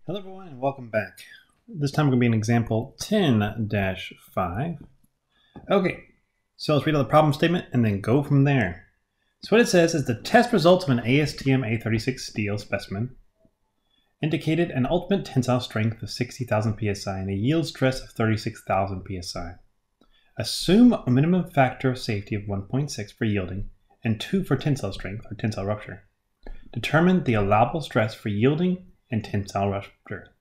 Hello everyone and welcome back. This time we're going to be in example 10-5. Okay, so let's read out the problem statement and then go from there. So what it says is the test results of an ASTM A36 steel specimen indicated an ultimate tensile strength of 60,000 psi and a yield stress of 36,000 psi. Assume a minimum factor of safety of 1.6 for yielding and 2 for tensile strength or tensile rupture. Determine the allowable stress for yielding and tensile rupture.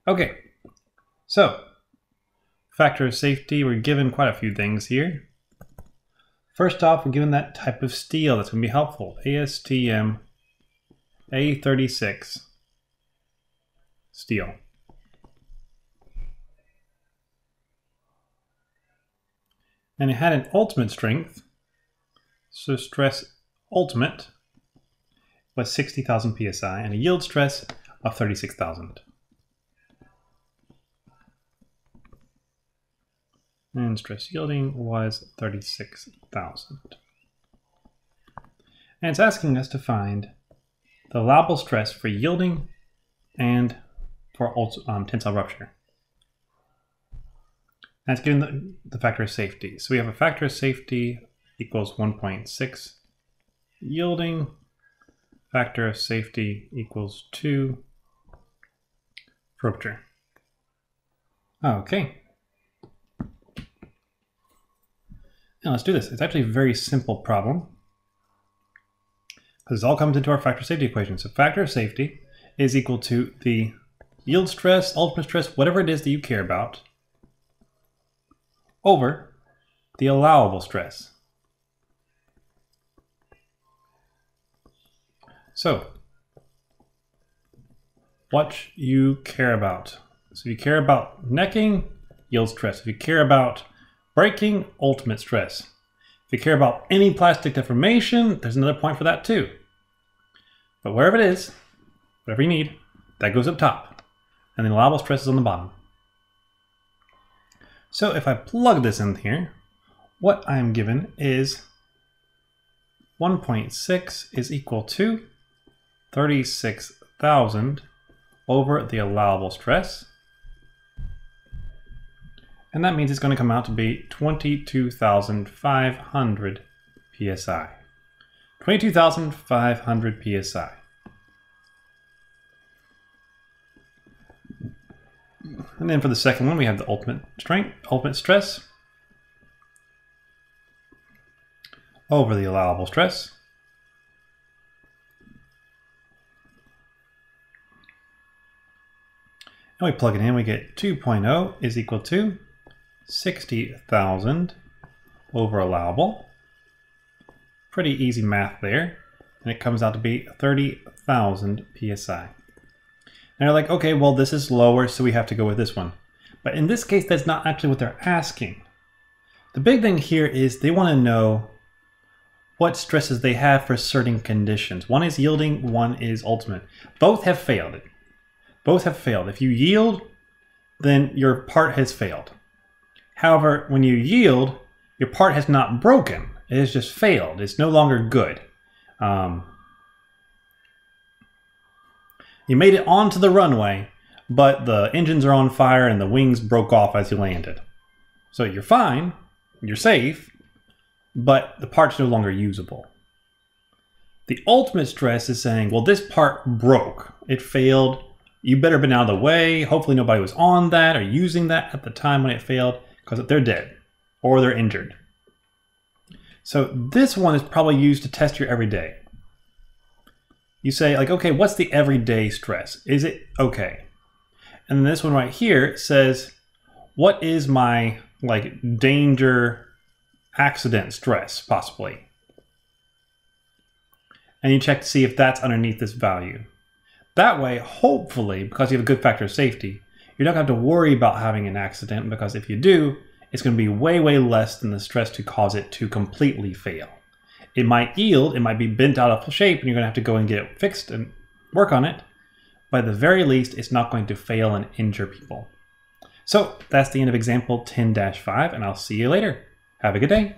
Okay, so factor of safety, we're given quite a few things here. First off, we're given that type of steel that's going to be helpful. ASTM A36 steel. And it had an ultimate strength, so stress ultimate was 60,000 psi and a yield stress of 36,000. And stress yielding was 36,000. And it's asking us to find the allowable stress for yielding and for tensile rupture. And it's given the factor of safety. So we have a factor of safety equals 1.6 yielding. Factor of safety equals 2 for rupture. Okay. Now let's do this. It's actually a very simple problem because it all comes into our factor of safety equation. So factor of safety is equal to the yield stress, ultimate stress, whatever it is that you care about, over the allowable stress. So, what you care about. So if you care about necking, yield stress. If you care about breaking, ultimate stress. If you care about any plastic deformation, there's another point for that too. But wherever it is, whatever you need, that goes up top. And then allowable stress is on the bottom. So if I plug this in here, what I'm given is 1.6 is equal to 36,000 over the allowable stress. And that means it's going to come out to be 22,500 psi. 22,500 psi. And then for the second one, we have the ultimate stress over the allowable stress. And we plug it in, we get 2.0 is equal to 60,000 over allowable. Pretty easy math there. And it comes out to be 30,000 psi. And they're like, okay, well, this is lower, so we have to go with this one. But in this case, that's not actually what they're asking. The big thing here is they want to know what stresses they have for certain conditions. One is yielding, one is ultimate. Both have failed. Both have failed. If you yield, then your part has failed. However, when you yield, your part has not broken. It has just failed. It's no longer good. You made it onto the runway, but the engines are on fire and the wings broke off as you landed. So you're fine, you're safe, but the part's no longer usable. The ultimate stress is saying, well, this part broke. It failed. You better have been out of the way. Hopefully nobody was on that or using that at the time when it failed, because they're dead or they're injured. So this one is probably used to test your everyday. You say like, okay, what's the everyday stress? Is it okay? And then this one right here says, what is my like danger accident stress possibly? And you check to see if that's underneath this value. That way, hopefully, because you have a good factor of safety, you're not going to have to worry about having an accident, because if you do, it's going to be way, way less than the stress to cause it to completely fail. It might yield, it might be bent out of shape, and you're going to have to go and get it fixed and work on it. But at the very least, it's not going to fail and injure people. So that's the end of example 10-5, and I'll see you later. Have a good day.